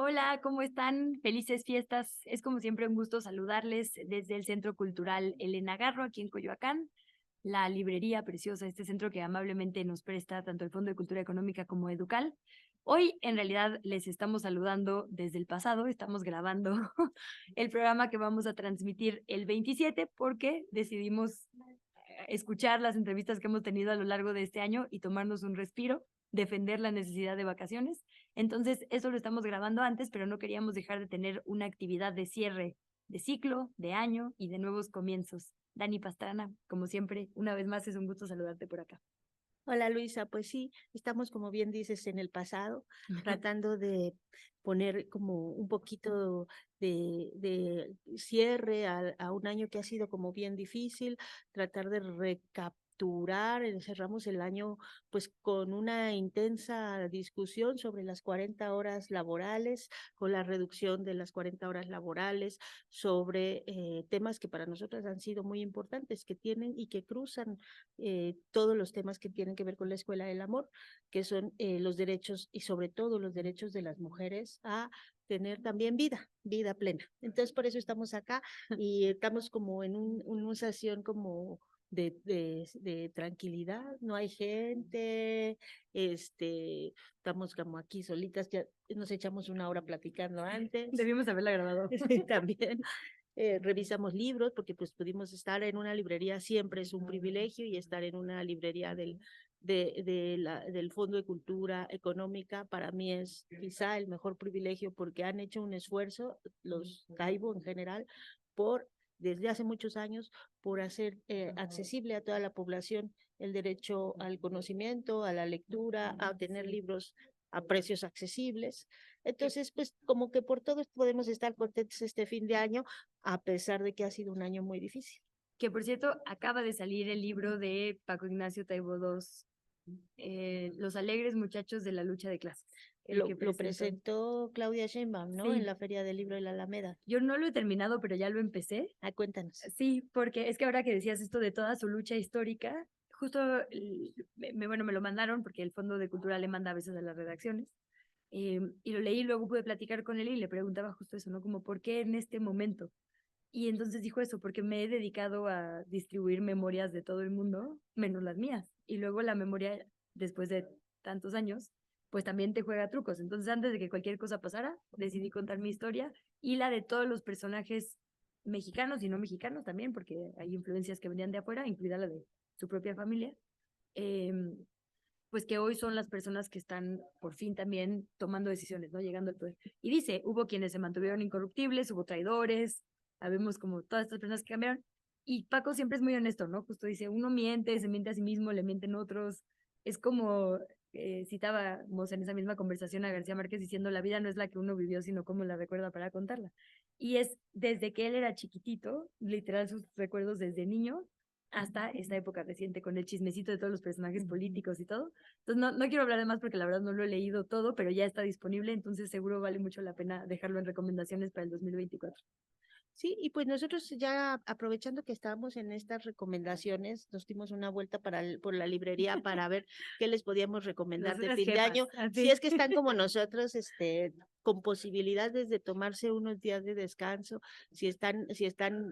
Hola, ¿cómo están? Felices fiestas. Es como siempre un gusto saludarles desde el Centro Cultural Elena Garro, aquí en Coyoacán, la librería preciosa, este centro que amablemente nos presta tanto el Fondo de Cultura Económica como Educal. Hoy en realidad les estamos saludando desde el pasado, estamos grabando el programa que vamos a transmitir el 27 porque decidimos escuchar las entrevistas que hemos tenido a lo largo de este año y tomarnos un respiro, defender la necesidad de vacaciones. Entonces, eso lo estamos grabando antes, pero no queríamos dejar de tener una actividad de cierre de ciclo, de año y de nuevos comienzos. Dani Pastrana, como siempre, una vez más es un gusto saludarte por acá. Hola Luisa, pues sí, estamos como bien dices en el pasado, tratando de poner como un poquito de cierre a un año que ha sido como bien difícil, tratar de recapturar, cerramos el año pues con una intensa discusión sobre las 40 horas laborales, con la reducción de las 40 horas laborales, sobre temas que para nosotras han sido muy importantes, que tienen y que cruzan todos los temas que tienen que ver con la Escuela del Amor, que son los derechos y sobre todo los derechos de las mujeres a tener también vida plena. Entonces, por eso estamos acá y estamos como en una sesión como de tranquilidad, no hay gente, estamos como aquí solitas, ya nos echamos una hora platicando antes. Debimos haberla grabado. También revisamos libros, porque pues pudimos estar en una librería, siempre es un privilegio, y estar en una librería del Fondo de Cultura Económica para mí es quizá el mejor privilegio, porque han hecho un esfuerzo, los Taibo en general, por desde hace muchos años, por hacer accesible a toda la población el derecho al conocimiento, a la lectura, a tener libros a precios accesibles. Entonces, pues como que por todo podemos estar contentos este fin de año, a pesar de que ha sido un año muy difícil. Que por cierto, acaba de salir el libro de Paco Ignacio Taibo II, Los alegres muchachos de la lucha de clases, el que Lo presentó. presentó Claudia Sheinbaum, ¿no? En Sí, la Feria del Libro de la Alameda. yo no lo he terminado, pero ya lo empecé. Ah, cuéntanos. Sí, porque es que ahora que decías esto de toda su lucha histórica, justo, bueno, me lo mandaron porque el Fondo de Cultura le manda a veces a las redacciones, y lo leí, luego pude platicar con él y le preguntaba justo eso, ¿no? Como, ¿por qué en este momento? Y entonces dijo eso, porque me he dedicado a distribuir memorias de todo el mundo, menos las mías. Y luego la memoria, después de tantos años, pues también te juega trucos. Entonces, antes de que cualquier cosa pasara, decidí contar mi historia y la de todos los personajes mexicanos y no mexicanos también, porque hay influencias que venían de afuera, incluida la de su propia familia, eh, pues que hoy son las personas que están por fin también tomando decisiones, ¿no? Llegando al poder. Y dice, hubo quienes se mantuvieron incorruptibles, hubo traidores, sabemos como todas estas personas que cambiaron. Y Paco siempre es muy honesto, ¿no? Justo dice, uno miente, se miente a sí mismo, le mienten otros. Es como citábamos en esa misma conversación a García Márquez diciendo, la vida no es la que uno vivió, sino cómo la recuerda para contarla. Y es desde que él era chiquitito, literal sus recuerdos desde niño, hasta esta época reciente con el chismecito de todos los personajes políticos y todo. Entonces no quiero hablar de más porque la verdad no lo he leído todo, pero ya está disponible, entonces seguro vale mucho la pena dejarlo en recomendaciones para el 2024. Sí, y pues nosotros ya aprovechando que estábamos en estas recomendaciones, nos dimos una vuelta por la librería para ver qué les podíamos recomendar de Las fin de jefas, año. Si así. es que están como nosotros, con posibilidades de tomarse unos días de descanso, si están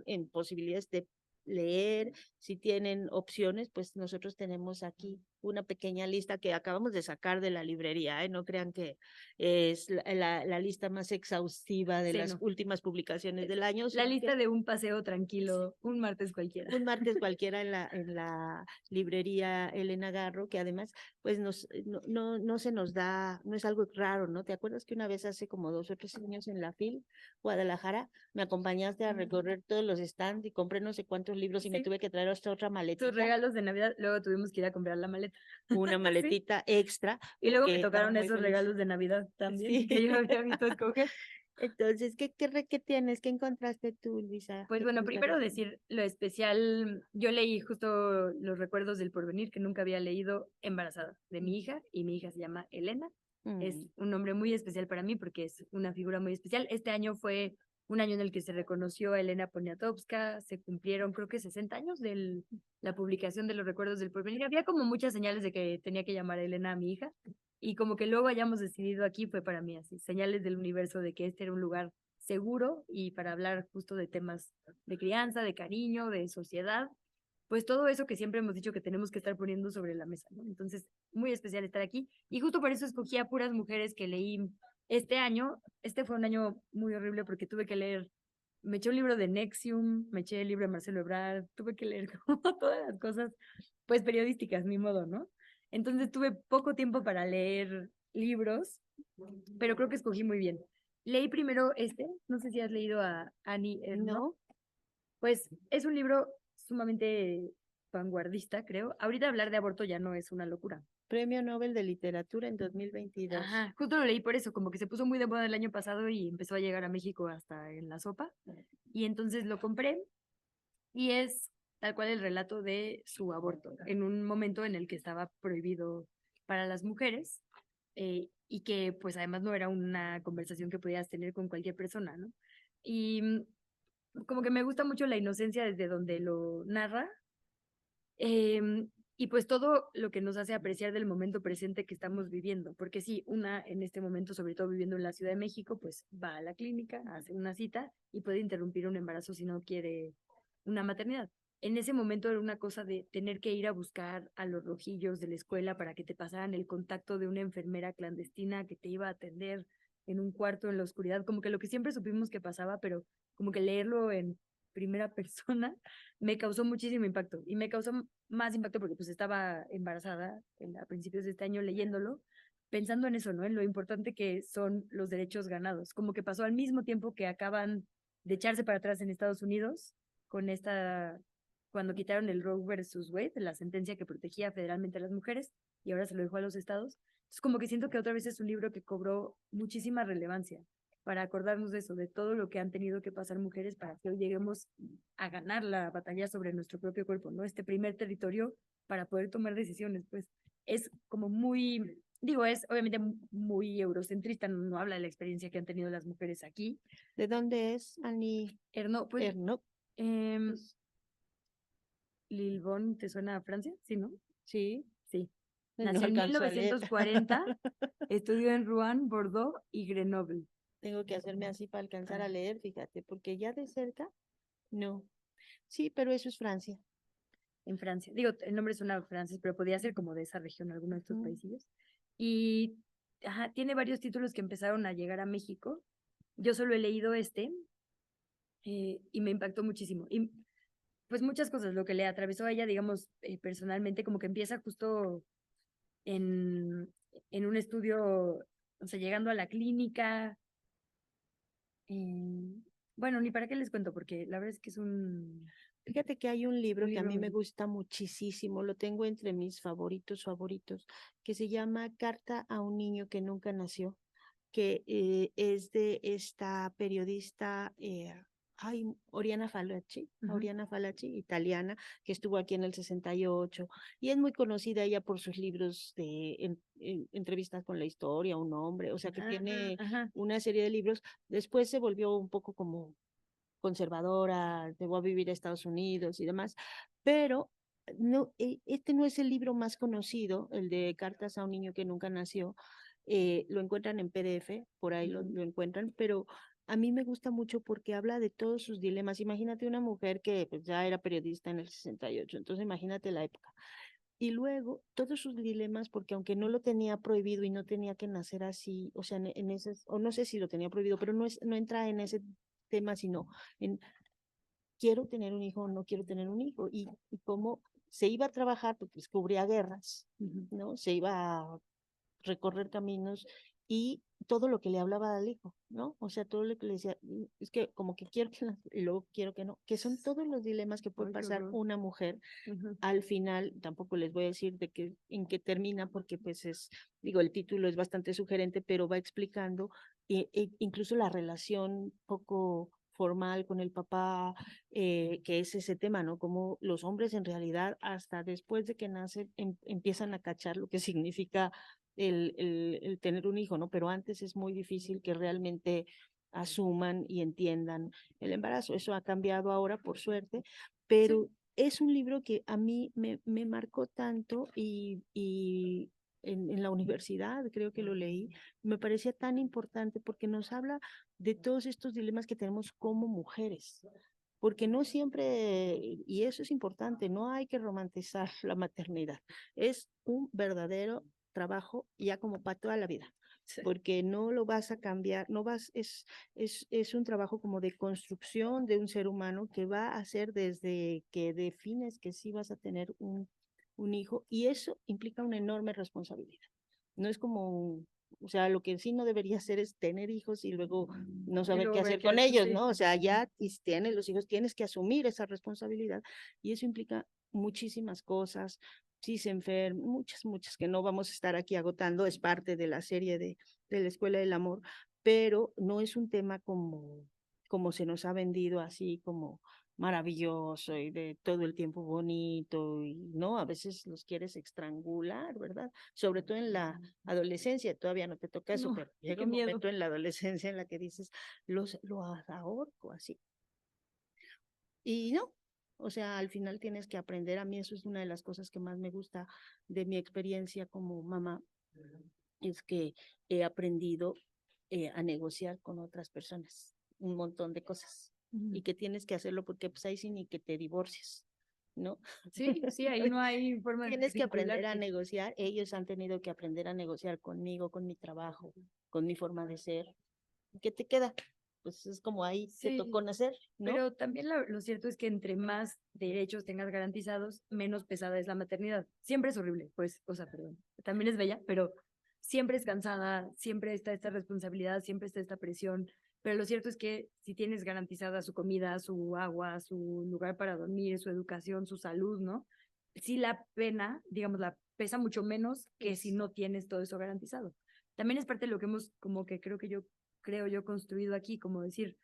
en posibilidades de leer, si tienen opciones, pues nosotros tenemos aquí una pequeña lista que acabamos de sacar de la librería, ¿eh? No crean que es la lista más exhaustiva de Sí, las no. últimas publicaciones del año, La sino que lista de un paseo tranquilo, un martes cualquiera. un martes cualquiera en la librería Elena Garro, que además, pues no se nos da, no es algo raro, ¿no? ¿Te acuerdas que una vez hace como 2 o 3 años en la FIL, Guadalajara, me acompañaste a recorrer todos los stands y compré no sé cuántos libros y me Sí, tuve que traer hasta otra sus maletita, regalos de Navidad, luego tuvimos que ir a comprar la maleta. una Sí. maletita extra, Y luego me porque estaba tocaron muy esos feliz. regalos de Navidad también, que Sí. yo había visto escoger. Entonces, ¿qué tienes? ¿Qué encontraste tú, Luisa? Pues ¿Qué te bueno, gustaría? primero decir lo especial, yo leí justo Los recuerdos del porvenir, que nunca había leído embarazada de mi hija, y mi hija se llama Elena. Es Mm. un nombre muy especial para mí porque es una figura muy especial. Este año fue un año en el que se reconoció a Elena Poniatowska, se cumplieron creo que 60 años de la publicación de Los recuerdos del porvenir. Había como muchas señales de que tenía que llamar a Elena a mi hija, y como que luego hayamos decidido aquí fue para mí así, señales del universo de que este era un lugar seguro y para hablar justo de temas de crianza, de cariño, de sociedad, pues todo eso que siempre hemos dicho que tenemos que estar poniendo sobre la mesa, ¿no? Entonces, muy especial estar aquí y justo por eso escogí a puras mujeres que leí este año. Este fue un año muy horrible porque tuve que leer, me eché un libro de Nexium, me eché el libro de Marcelo Ebrard, tuve que leer como todas las cosas, pues periodísticas, ni modo, ¿no? Entonces tuve poco tiempo para leer libros, pero creo que escogí muy bien. Leí primero este, no sé si has leído a Annie Ernaux. ¿No? Pues es un libro sumamente vanguardista, creo. Ahorita hablar de aborto ya no es una locura. Premio Nobel de Literatura en 2022. Ajá, justo lo leí por eso, como que se puso muy de moda el año pasado y empezó a llegar a México hasta en la sopa. Y entonces lo compré y es tal cual el relato de su aborto, en un momento en el que estaba prohibido para las mujeres y que pues además no era una conversación que podías tener con cualquier persona, ¿no? Y como que me gusta mucho la inocencia desde donde lo narra. Y pues todo lo que nos hace apreciar del momento presente que estamos viviendo, porque sí, una en este momento, sobre todo viviendo en la Ciudad de México, pues va a la clínica, hace una cita y puede interrumpir un embarazo si no quiere una maternidad. En ese momento era una cosa de tener que ir a buscar a los rojillos de la escuela para que te pasaran el contacto de una enfermera clandestina que te iba a atender en un cuarto en la oscuridad, como que lo que siempre supimos que pasaba, pero como que leerlo en primera persona me causó muchísimo impacto y me causó más impacto porque pues estaba embarazada a principios de este año leyéndolo, pensando en eso, ¿no? En lo importante que son los derechos ganados, como que pasó al mismo tiempo que acaban de echarse para atrás en Estados Unidos con cuando quitaron el Roe versus Wade, la sentencia que protegía federalmente a las mujeres y ahora se lo dejó a los estados. Entonces como que siento que otra vez es un libro que cobró muchísima relevancia para acordarnos de eso, de todo lo que han tenido que pasar mujeres para que hoy lleguemos a ganar la batalla sobre nuestro propio cuerpo, ¿no? Este primer territorio para poder tomar decisiones, pues es como muy, digo, es obviamente muy eurocentrista, no habla de la experiencia que han tenido las mujeres aquí. ¿De dónde es Annie Erno, pues, Ernaux? Lilbon, ¿te suena a Francia? Sí, ¿no? Sí, Sí. no Nació en alcanzo a leer. 1940, estudió en Rouen, Bordeaux y Grenoble. Tengo que hacerme así para alcanzar a leer, fíjate, porque ya de cerca, no. Sí, pero eso es Francia. En Francia. Digo, el nombre suena francés, pero podía ser como de esa región, alguno de estos países. Y ajá, tiene varios títulos que empezaron a llegar a México. Yo solo he leído este y me impactó muchísimo. Y pues muchas cosas, lo que le atravesó a ella, digamos, personalmente, como que empieza justo en, en un estudio, o sea, llegando a la clínica. Bueno, ni para qué les cuento, porque la verdad es que es Fíjate que hay un libro un que a libro mí me muy... gusta muchísimo, lo tengo entre mis favoritos, que se llama Carta a un niño que nunca nació, que es de esta periodista, Oriana Fallaci, italiana, que estuvo aquí en el 68, y es muy conocida ella por sus libros de entrevistas con la historia, un hombre, o sea que tiene Ajá. una serie de libros. Después se volvió un poco como conservadora, llegó a vivir a Estados Unidos y demás, pero no, este no es el libro más conocido, el de Cartas a un niño que nunca nació. Lo encuentran en PDF, por ahí lo encuentran, pero a mí me gusta mucho porque habla de todos sus dilemas. Imagínate una mujer que pues, ya era periodista en el 68, entonces imagínate la época. Y luego todos sus dilemas, porque aunque no lo tenía prohibido y no tenía que nacer así, o sea, en ese, o no sé si lo tenía prohibido, pero no entra en ese tema, sino en quiero tener un hijo o no quiero tener un hijo, y cómo se iba a trabajar, porque descubría guerras, ¿no? Se iba a recorrer caminos y todo lo que le hablaba al hijo, ¿no? O sea, todo lo que le decía, es que como que quiero que, y luego quiero que no, que son todos los dilemas que puede pasar una mujer. Al final, tampoco les voy a decir de qué, en qué termina, porque pues es, digo, el título es bastante sugerente, pero va explicando incluso la relación poco formal con el papá, que es ese tema, ¿no? Como los hombres en realidad hasta después de que nacen empiezan a cachar lo que significa el tener un hijo, ¿no? Pero antes es muy difícil que realmente asuman y entiendan el embarazo. Eso ha cambiado ahora, por suerte, pero sí, es un libro que a mí me marcó tanto y en la universidad, creo que lo leí, me parecía tan importante porque nos habla de todos estos dilemas que tenemos como mujeres. Porque no siempre, y eso es importante, no hay que romantizar la maternidad. Es un verdadero trabajo ya como para toda la vida, Sí. porque no lo vas a cambiar, no vas, es un trabajo como de construcción de un ser humano que va a hacer desde que defines que sí vas a tener un hijo, y eso implica una enorme responsabilidad. No es como, o sea, lo que sí no debería hacer es tener hijos y luego no Y saber qué luego ver hacer qué con haces, ellos, sí. ¿no? O sea, ya si tienes los hijos, tienes que asumir esa responsabilidad, y eso implica muchísimas cosas. Si se enferman, muchas que no vamos a estar aquí agotando, es parte de la serie de la Escuela del Amor, pero no es un tema como se nos ha vendido, así como maravilloso y de todo el tiempo bonito, y no, a veces los quieres estrangular, ¿verdad? Sobre todo en la adolescencia, todavía no te toca eso, No, pero llega qué un miedo. momento en la adolescencia en la que dices, lo ahorco así. Y no, o sea, al final tienes que aprender. A mí eso es una de las cosas que más me gusta de mi experiencia como mamá, es que he aprendido a negociar con otras personas un montón de cosas, Ujú. y que tienes que hacerlo porque pues ahí sí ni que te divorcies, ¿no? Sí, sí, ahí no hay forma de Tienes que aprender a vincularte. negociar, ellos han tenido que aprender a negociar conmigo, con mi trabajo, con mi forma de ser. ¿Qué te queda? Pues es como ahí te tocó Sí, nacer, ¿no? pero también lo cierto es que entre más derechos tengas garantizados, menos pesada es la maternidad. Siempre es horrible, pues, o sea, perdón, también es bella, pero siempre es cansada, siempre está esta responsabilidad, siempre está esta presión. Pero lo cierto es que si tienes garantizada su comida, su agua, su lugar para dormir, su educación, su salud, ¿no? Sí, la pena, digamos, la pesa mucho menos que si no tienes todo eso garantizado. También es parte de lo que hemos, como que creo yo, construido aquí, como decir,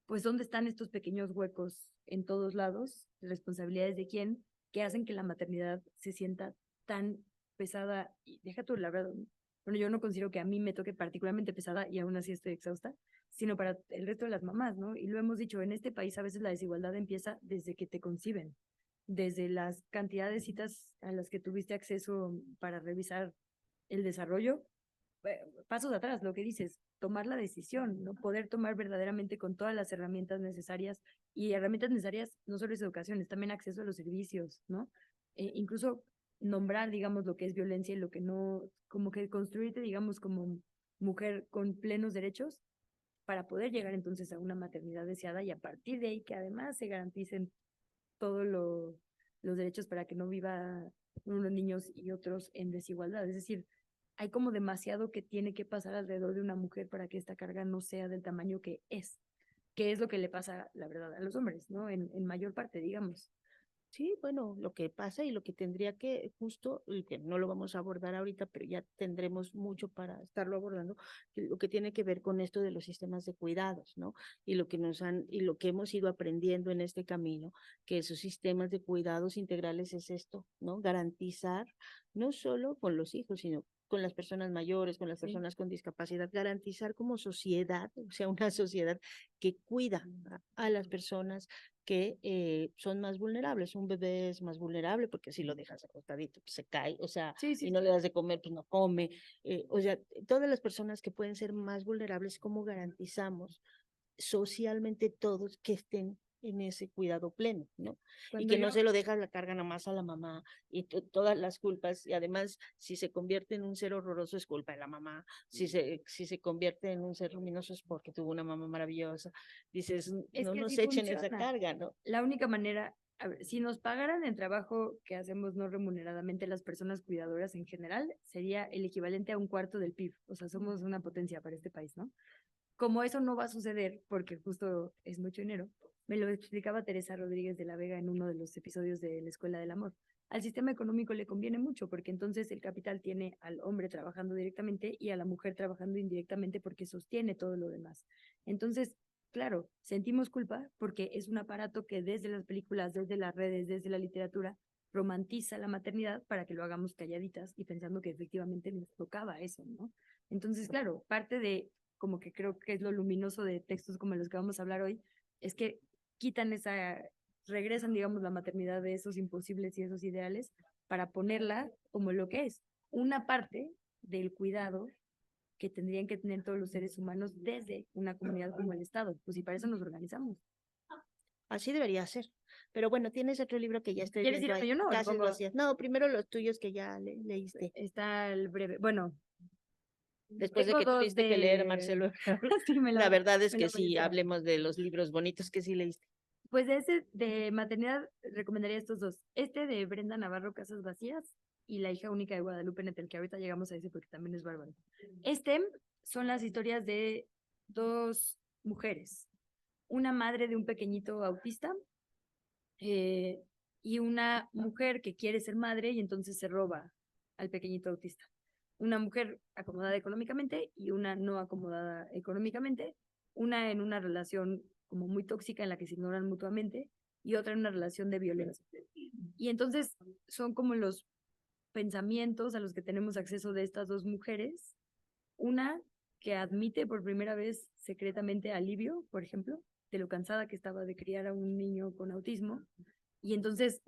pues dónde están estos pequeños huecos en todos lados, responsabilidades de quién, que hacen que la maternidad se sienta tan pesada. Y deja tú la verdad, bueno, yo no considero que a mí me toque particularmente pesada y aún así estoy exhausta, sino para el resto de las mamás, ¿no? Y lo hemos dicho, en este país a veces la desigualdad empieza desde que te conciben, desde las cantidades de citas a las que tuviste acceso para revisar el desarrollo, pasos atrás, lo que dices, tomar la decisión, ¿no? Poder tomar verdaderamente con todas las herramientas necesarias, y herramientas necesarias no solo es educación, es también acceso a los servicios, ¿no? Incluso nombrar, digamos, lo que es violencia y lo que no, como que construirte, digamos, como mujer con plenos derechos para poder llegar entonces a una maternidad deseada, y a partir de ahí que además se garanticen todos los derechos para que no viva unos niños y otros en desigualdad. Es decir, hay como demasiado que tiene que pasar alrededor de una mujer para que esta carga no sea del tamaño que es lo que le pasa, la verdad, a los hombres, ¿no? En mayor parte, digamos. Sí, bueno, lo que pasa y lo que tendría que, justo, y que no lo vamos a abordar ahorita, pero ya tendremos mucho para estarlo abordando, lo que tiene que ver con esto de los sistemas de cuidados, ¿no? Y lo que y lo que hemos ido aprendiendo en este camino, que esos sistemas de cuidados integrales es esto, ¿no? Garantizar, no solo con los hijos, sino con las personas mayores, con las Sí. personas con discapacidad, garantizar como sociedad, o sea, una sociedad que cuida a las personas que son más vulnerables. Un bebé es más vulnerable porque si lo dejas acostadito, pues se cae, o sea, Sí, sí, y no sí. le das de comer, pues no come. O sea, todas las personas que pueden ser más vulnerables, ¿cómo garantizamos socialmente todos que estén en ese cuidado pleno, ¿no? Y Cuando que no yo, se lo dejas la carga nada más a la mamá y todas las culpas, y además si se convierte en un ser horroroso es culpa de la mamá, si se convierte en un ser luminoso es porque tuvo una mamá maravillosa, dices, es no que así nos echen esa funciona. carga, ¿no? La única manera, a ver, si nos pagaran el trabajo que hacemos no remuneradamente las personas cuidadoras en general, sería el equivalente a un cuarto del PIB. O sea, somos una potencia para este país, ¿no? Como eso no va a suceder, porque justo es mucho dinero, me lo explicaba Teresa Rodríguez de la Vega en uno de los episodios de La Escuela del Amor. Al sistema económico le conviene mucho, porque entonces el capital tiene al hombre trabajando directamente y a la mujer trabajando indirectamente, porque sostiene todo lo demás. Entonces, claro, sentimos culpa porque es un aparato que desde las películas, desde las redes, desde la literatura, romantiza la maternidad para que lo hagamos calladitas y pensando que efectivamente nos tocaba eso, ¿no? Entonces, claro, parte de como que creo que es lo luminoso de textos como los que vamos a hablar hoy, es que quitan regresan, digamos, la maternidad de esos imposibles y esos ideales para ponerla como lo que es, una parte del cuidado que tendrían que tener todos los seres humanos desde una comunidad como el Estado. Pues y para eso nos organizamos. Así debería ser. Pero bueno, tienes otro libro que ya estoy ¿Quieres ir viendo a ahí, yo no? Le Casas pongo, Vacías. No, primero los tuyos que ya leíste. está el breve, bueno, Después de tengo que dos tuviste que leer de, Marcelo Ebrard. sí, La verdad es me que lo sí, merecía. hablemos de los libros bonitos que sí leíste. Pues de ese de maternidad recomendaría estos dos. Este de Brenda Navarro, Casas Vacías, y La hija única de Guadalupe Nettel, que ahorita llegamos a ese porque también es bárbaro. Este son las historias de dos mujeres. Una madre de un pequeñito autista eh, y una mujer que quiere ser madre y entonces se roba al pequeñito autista. Una mujer acomodada económicamente y una no acomodada económicamente, una en una relación como muy tóxica en la que se ignoran mutuamente y otra en una relación de violencia. Y entonces son como los pensamientos a los que tenemos acceso de estas dos mujeres. Una que admite por primera vez secretamente alivio, por ejemplo, de lo cansada que estaba de criar a un niño con autismo. Y entonces,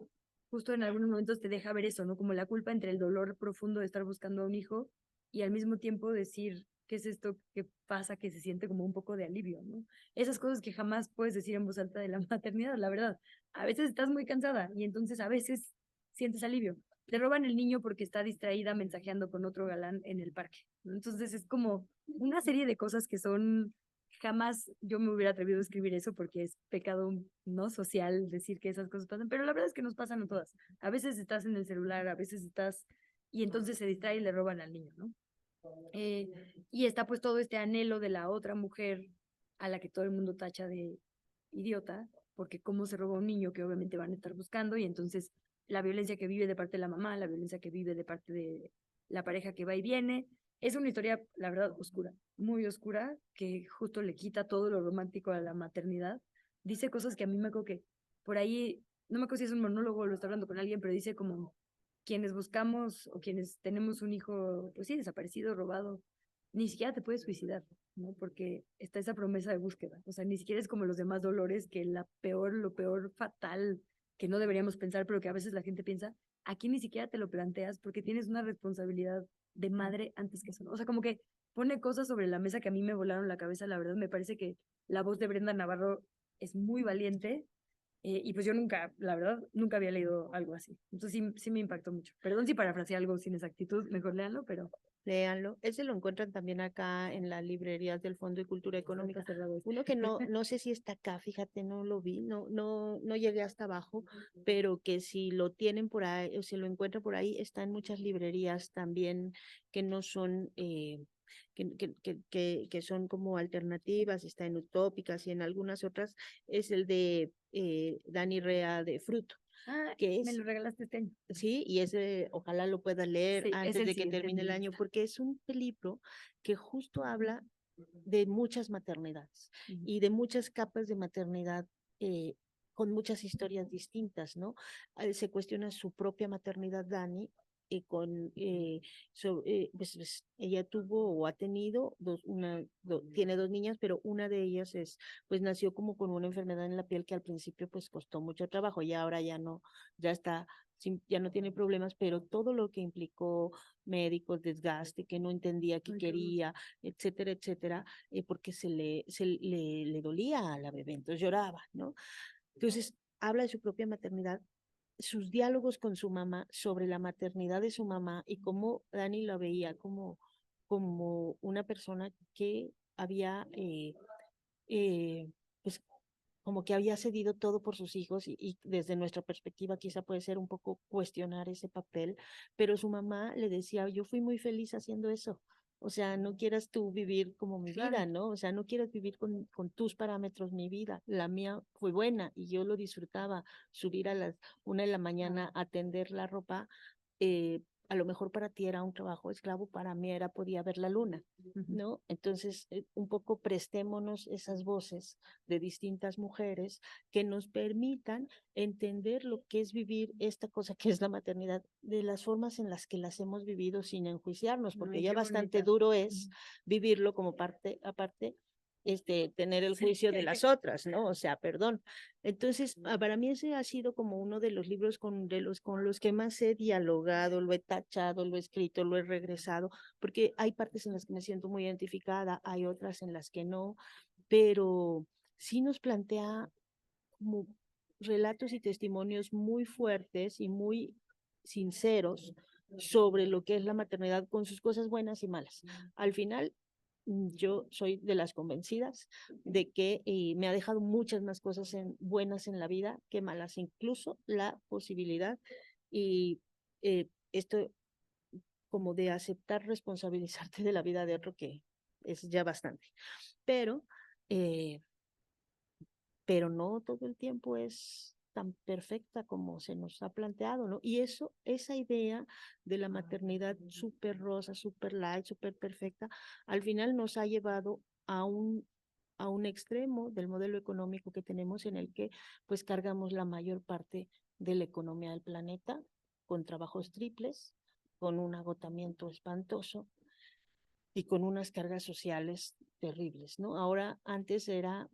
justo en algunos momentos te deja ver eso, ¿no? Como la culpa entre el dolor profundo de estar buscando a un hijo y al mismo tiempo decir, ¿qué es esto que pasa que se siente como un poco de alivio, ¿no? Esas cosas que jamás puedes decir en voz alta de la maternidad, la verdad. A veces estás muy cansada y entonces a veces sientes alivio. Le roban el niño porque está distraída mensajeando con otro galán en el parque, ¿no? Entonces es como una serie de cosas que son jamás yo me hubiera atrevido a escribir eso porque es pecado no social decir que esas cosas pasan, pero la verdad es que nos pasan a todas. A veces estás en el celular, a veces estás y entonces se distrae y le roban al niño, ¿no? Eh, y está pues todo este anhelo de la otra mujer a la que todo el mundo tacha de idiota, porque cómo se roba un niño que obviamente van a estar buscando y entonces la violencia que vive de parte de la mamá, la violencia que vive de parte de la pareja que va y viene. Es una historia, la verdad, oscura, muy oscura, que justo le quita todo lo romántico a la maternidad. Dice cosas que a mí me acuerdo que por ahí, no me acuerdo si es un monólogo o lo está hablando con alguien, pero dice como quienes buscamos o quienes tenemos un hijo, pues sí, desaparecido, robado, ni siquiera te puedes suicidar, ¿no? Porque está esa promesa de búsqueda. O sea, ni siquiera es como los demás dolores, que la peor, lo peor fatal que no deberíamos pensar, pero que a veces la gente piensa, aquí ni siquiera te lo planteas porque tienes una responsabilidad de madre antes que eso, ¿no? O sea, como que pone cosas sobre la mesa que a mí me volaron la cabeza, la verdad, me parece que la voz de Brenda Navarro es muy valiente y pues yo nunca, la verdad, nunca había leído algo así. Entonces sí me impactó mucho. Perdón si parafraseé algo sin exactitud, mejor léanlo, pero Léanlo. Ese lo encuentran también acá en las librerías del Fondo de Cultura está Económica. cerrado este. Uno que no sé si está acá, fíjate, no lo vi, no llegué hasta abajo, pero que si lo tienen por ahí, o si lo encuentran por ahí, está en muchas librerías también que no son, que son como alternativas, está en Utópicas y en algunas otras, es el de Dani Rea de Fruto, Ah, que me es lo regalaste este año. sí, y ese ojalá lo puedas leer Sí, es antes el de que siguiente en termine mi el año, lista. porque es un libro que justo habla de muchas maternidades Ujú. y de muchas capas de maternidad eh, con muchas historias distintas, ¿no? Se cuestiona su propia maternidad, Dani, pues, ella tuvo o ha tenido tiene dos niñas, pero una de ellas pues nació como con una enfermedad en la piel que al principio pues costó mucho trabajo y ahora ya no, ya está ya no tiene problemas, pero todo lo que implicó médicos, desgaste, que no entendía qué Ay, qué horror. quería, etcétera, etcétera, porque le dolía a la bebé, entonces lloraba, ¿no? Entonces, habla de su propia maternidad, sus diálogos con su mamá sobre la maternidad de su mamá y cómo Dani la veía como una persona que había, pues, como que había cedido todo por sus hijos y desde nuestra perspectiva quizá puede ser un poco cuestionar ese papel, pero su mamá le decía, yo fui muy feliz haciendo eso. O sea, no quieras tú vivir como mi Claro. vida, ¿no? O sea, no quieras vivir con tus parámetros mi vida. La mía fue buena y yo lo disfrutaba. Subir a las 1 de la mañana a tender la ropa, a lo mejor para ti era un trabajo esclavo, para mí era podía ver la luna, Ujú. ¿no? Entonces, un poco prestémonos esas voces de distintas mujeres que nos permitan entender lo que es vivir esta cosa que es la maternidad, de las formas en las que las hemos vivido sin enjuiciarnos, porque Ay, ya qué bastante bonita. duro es Ujú. vivirlo como parte aparte tener el juicio de las otras, ¿no? O sea, perdón. Entonces, para mí ese ha sido como uno de los libros con los que más he dialogado, lo he tachado, lo he escrito, lo he regresado, porque hay partes en las que me siento muy identificada, hay otras en las que no, pero sí nos plantea como relatos y testimonios muy fuertes y muy sinceros sobre lo que es la maternidad con sus cosas buenas y malas. Al final, yo soy de las convencidas de que me ha dejado muchas más cosas buenas en la vida que malas, incluso la posibilidad y esto como de aceptar responsabilizarte de la vida de otro, que es ya bastante. Pero eh, pero no todo el tiempo es tan perfecta como se nos ha planteado, ¿no? Y eso, esa idea de la maternidad súper rosa, súper light, súper perfecta, al final nos ha llevado a un extremo del modelo económico que tenemos en el que pues cargamos la mayor parte de la economía del planeta con trabajos triples, con un agotamiento espantoso y con unas cargas sociales terribles, ¿no? Ahora, antes era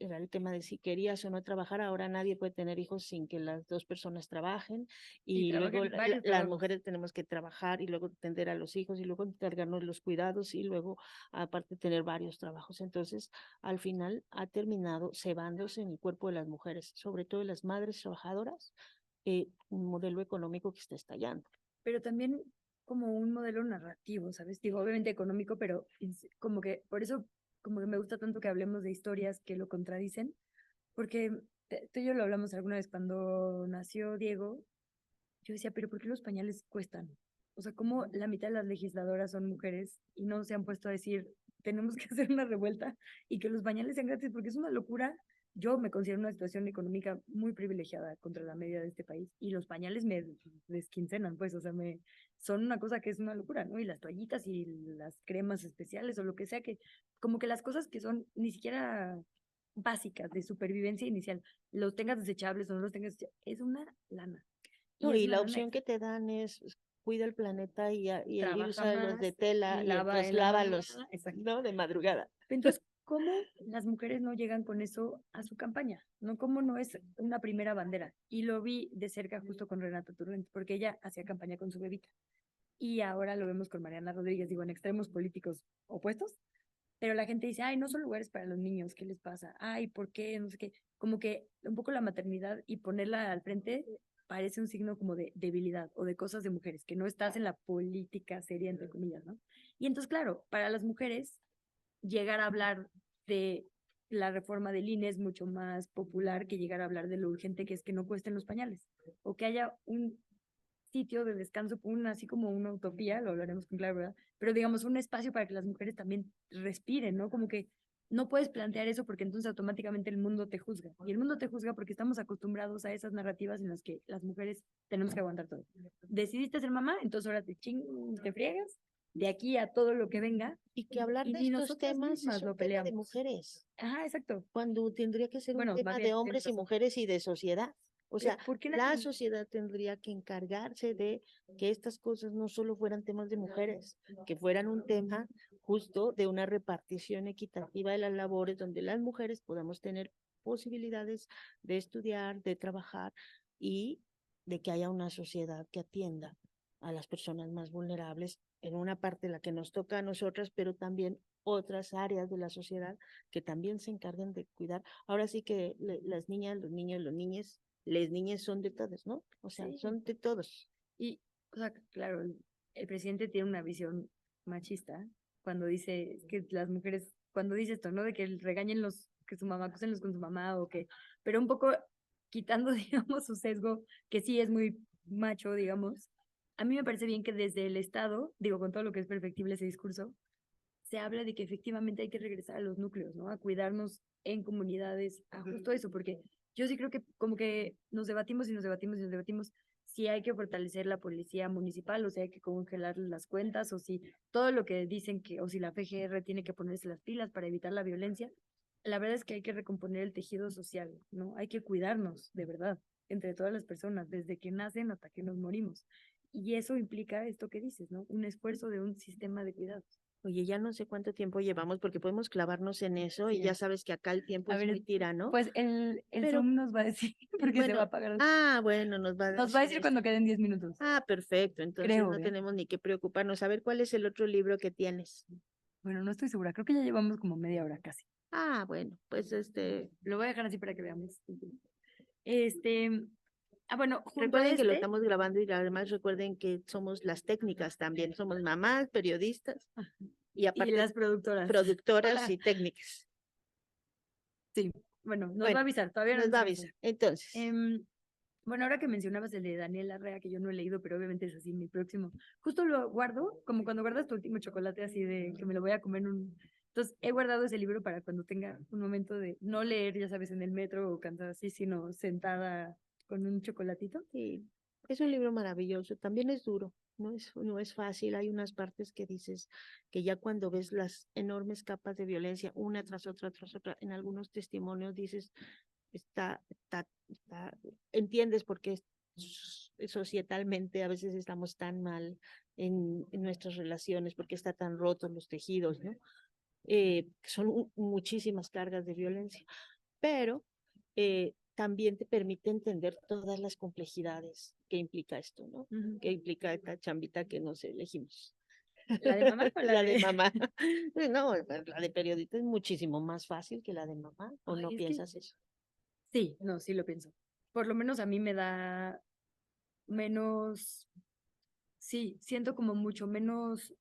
el tema de si querías o no trabajar, ahora nadie puede tener hijos sin que las dos personas trabajen y luego las mujeres tenemos que trabajar y luego atender a los hijos y luego encargarnos los cuidados y luego aparte tener varios trabajos. Entonces, al final ha terminado cebándose en el cuerpo de las mujeres, sobre todo de las madres trabajadoras, un modelo económico que está estallando. Pero también como un modelo narrativo, ¿sabes? Digo, obviamente económico, pero como que por eso como que me gusta tanto que hablemos de historias que lo contradicen, porque tú y yo lo hablamos alguna vez cuando nació Diego, yo decía, pero ¿por qué los pañales cuestan? O sea, ¿cómo la mitad de las legisladoras son mujeres y no se han puesto a decir, tenemos que hacer una revuelta y que los pañales sean gratis? Porque es una locura. Yo me considero una situación económica muy privilegiada contra la media de este país y los pañales me desquincenan, pues, o sea, son una cosa que es una locura, ¿no? Y las toallitas y las cremas especiales o lo que sea, que como que las cosas que son ni siquiera básicas de supervivencia inicial, los tengas desechables o no los tengas, es una lana. No, Y es y una la lana opción que te dan es cuida el planeta y trabaja usa los de más tela y y lava entonces en la lávalos, mañana, exacto. ¿no? De madrugada. Entonces, ¿cómo las mujeres no llegan con eso a su campaña? ¿No? ¿Cómo no es una primera bandera? Y lo vi de cerca justo con Renata Turrent, porque ella hacía campaña con su bebita. Y ahora lo vemos con Mariana Rodríguez, digo, en extremos políticos opuestos, pero la gente dice, ay, no son lugares para los niños, ¿qué les pasa? Ay, ¿por qué? No sé qué. Como que un poco la maternidad y ponerla al frente parece un signo como de debilidad o de cosas de mujeres, que no estás en la política seria, entre comillas, ¿no? Y entonces, claro, para las mujeres, llegar a hablar de la reforma del INE es mucho más popular que llegar a hablar de lo urgente que es que no cuesten los pañales o que haya un sitio de descanso, así como una utopía, lo hablaremos con Clara, ¿verdad? Pero digamos un espacio para que las mujeres también respiren, ¿no? Como que no puedes plantear eso porque entonces automáticamente el mundo te juzga. Y el mundo te juzga porque estamos acostumbrados a esas narrativas en las que las mujeres tenemos que aguantar todo. Decidiste ser mamá, entonces ahora te friegas de aquí a todo lo que venga Y que hablar y de ni estos nosotras temas mismas es un lo tema de peleamos. mujeres, Ajá, exacto. cuando tendría que ser un Bueno, más tema de bien, tienes hombres y razón. mujeres y de sociedad. O Pero sea, ¿por qué la sociedad tendría que encargarse de que estas cosas no solo fueran temas de mujeres, que fueran un tema justo de una repartición equitativa de las labores donde las mujeres podamos tener posibilidades de estudiar, de trabajar y de que haya una sociedad que atienda a las personas más vulnerables en una parte en la que nos toca a nosotras, pero también otras áreas de la sociedad que también se encarguen de cuidar. Ahora sí que las niñas, los niños, los niños, les niñas son de todos, ¿no? O sea, sí. son de todos. Y, o sea, claro, el presidente tiene una visión machista cuando dice que las mujeres, cuando dice esto, ¿no? De que regañen que su mamá, acúsenlos con su mamá o que, pero un poco quitando, digamos, su sesgo, que sí es muy macho, digamos. A mí me parece bien que desde el Estado, digo, con todo lo que es perfectible ese discurso, se habla de que efectivamente hay que regresar a los núcleos, ¿no? A cuidarnos en comunidades, a justo eso, porque yo sí creo que como que nos debatimos y nos debatimos y nos debatimos si hay que fortalecer la policía municipal o si hay que congelar las cuentas o si todo lo que dicen que, o si la PGR tiene que ponerse las pilas para evitar la violencia. La verdad es que hay que recomponer el tejido social, ¿no? Hay que cuidarnos, de verdad, entre todas las personas, desde que nacen hasta que nos morimos. Y eso implica esto que dices, ¿no? Un esfuerzo de un sistema de cuidados. Oye, ya no sé cuánto tiempo llevamos porque podemos clavarnos en eso y Sí. ya sabes que acá el tiempo A es ver, muy tirano, pues el pero Zoom nos va a decir, porque se va a bueno, apagar. bueno, nos va a Nos va a decir decir cuando queden 10 minutos, perfecto, entonces creo, no ¿eh? tenemos ni que preocuparnos. A ver, ¿cuál es el otro libro que tienes? Bueno, no estoy segura, creo que ya llevamos como media hora casi. Bueno, pues Lo voy a dejar así para que veamos. Este, bueno, junto a recuerden que lo estamos grabando y además recuerden que somos las técnicas también, somos mamás, periodistas y y aparte las productoras. productoras y técnicas. Sí, bueno, nos va Bueno, a avisar, todavía no nos nos va a avisó. avisar. Entonces, Bueno, ahora que mencionabas el de Daniel Larrea, que yo no he leído, pero obviamente es así, mi próximo. Justo lo guardo, como cuando guardas tu último chocolate, así de que me lo voy a comer en un. Entonces, he guardado ese libro para cuando tenga un momento de no leer, ya sabes, en el metro o cansada así, sino sentada con un chocolatito. sí, es un libro maravilloso, también es duro, no es fácil, hay unas partes que dices que ya cuando ves las enormes capas de violencia, una tras otra, en algunos testimonios dices, entiendes por qué societalmente a veces estamos tan mal en nuestras relaciones, porque está tan rotos los tejidos, ¿no? Son muchísimas cargas de violencia, pero también te permite entender todas las complejidades que implica esto, ¿no? Que implica esta chambita que nos elegimos. ¿La de mamá o la La de de...? mamá. No, la de periodista es muchísimo más fácil que la de mamá, ¿o Ay, no es que piensas eso? sí, no, sí lo pienso. Por lo menos a mí me da menos, sí, siento como mucho menos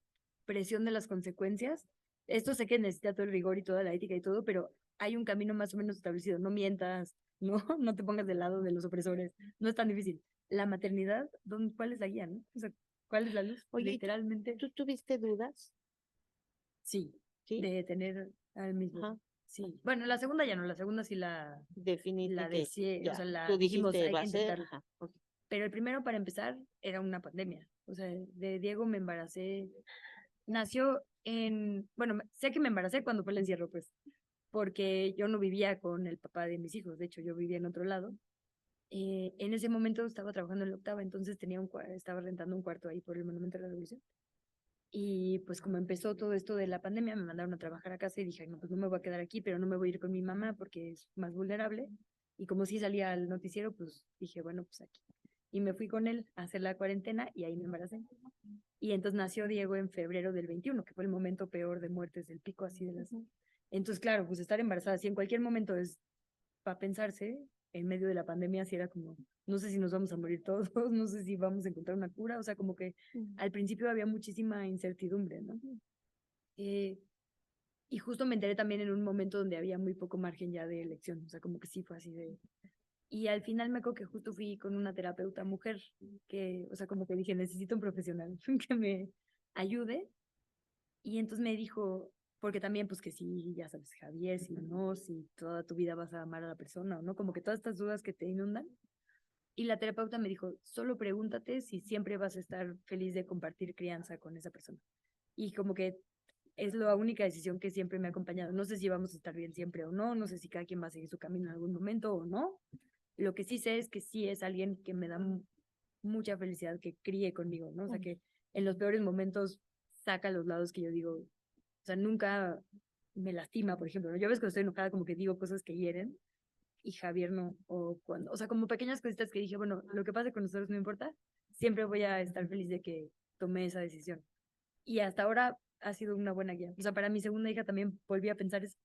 presión de las consecuencias. Esto sé que necesita todo el rigor y toda la ética y todo, pero hay un camino más o menos establecido. No mientas, no, no te pongas del lado de los opresores. No es tan difícil. La maternidad, ¿cuál es la guía, no? O sea, ¿cuál es la luz? Oye, ¿y Literalmente, tú tuviste dudas? sí, ¿Sí? de tener al mismo. Ajá. Sí. Bueno, la segunda ya no, la segunda sí la Definiste que deseé, o ya, sea, tú la dijimos, dijiste hay va que a ser, intentarlo. ajá, ok. Pero el primero, para empezar, era una pandemia. O sea, de Diego me embaracé. Nació bueno, sé que me embaracé cuando fue el encierro, pues, porque yo no vivía con el papá de mis hijos, de hecho, yo vivía en otro lado. En ese momento estaba trabajando en la octava, entonces estaba rentando un cuarto ahí por el Monumento de la Revolución. Y pues como empezó todo esto de la pandemia, me mandaron a trabajar a casa y dije, no, pues no me voy a quedar aquí, pero no me voy a ir con mi mamá porque es más vulnerable. Y como sí salía al noticiero, pues dije, bueno, pues aquí. Y me fui con él a hacer la cuarentena y ahí me embaracé. Y entonces nació Diego en febrero del 21, que fue el momento peor de muertes, del pico así de las. Entonces, claro, pues estar embarazada, si en cualquier momento es para pensarse, en medio de la pandemia, si era como, no sé si nos vamos a morir todos, no sé si vamos a encontrar una cura, o sea, como que al principio había muchísima incertidumbre, ¿no? Eh, y justo me enteré también en un momento donde había muy poco margen ya de elección, o sea, como que sí fue así de. Y al final me acuerdo que justo fui con una terapeuta mujer, que, o sea, como que dije, necesito un profesional que me ayude. Y entonces me dijo, porque también, pues que sí, ya sabes, Javier, si no, si toda tu vida vas a amar a la persona o no, como que todas estas dudas que te inundan. Y la terapeuta me dijo, solo pregúntate si siempre vas a estar feliz de compartir crianza con esa persona. Y como que es la única decisión que siempre me ha acompañado. No sé si vamos a estar bien siempre o no, no sé si cada quien va a seguir su camino en algún momento o no. Lo que sí sé es que sí es alguien que me da mucha felicidad que críe conmigo, ¿no? O sea, que en los peores momentos saca los lados que yo digo, o sea, nunca me lastima, por ejemplo, ¿no? Yo ves que estoy enojada como que digo cosas que hieren y Javier no, o sea, como pequeñas cositas que dije, bueno, lo que pase con nosotros no importa, siempre voy a estar feliz de que tomé esa decisión. Y hasta ahora ha sido una buena guía. O sea, para mi segunda hija también volví a pensar eso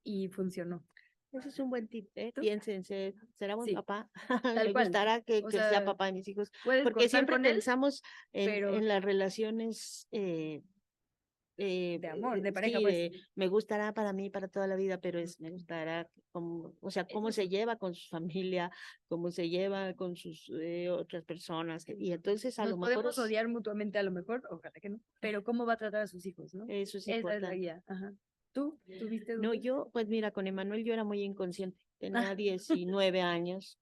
y funcionó. Ese es un buen tip, ¿eh? ¿Tú? Piénsense, ¿será buen Sí, papá? tal Me cual. gustará O que sea sea, papá de mis hijos, puedes porque cortar siempre con él, pensamos pero en las relaciones, de amor, de pareja, sí, pues. me gustará para mí, para toda la vida, pero me gustará, o sea, cómo se lleva con su familia, cómo se lleva con sus otras personas, y entonces a Nos lo mejor podemos odiar mutuamente a lo mejor, ojalá que no, pero ¿cómo va a tratar a sus hijos, no? eso es Esa es la importante. guía. Ajá. ¿Tú tuviste No, dudas? yo, pues mira, con Emanuel yo era muy inconsciente, Ah, tenía 19 años,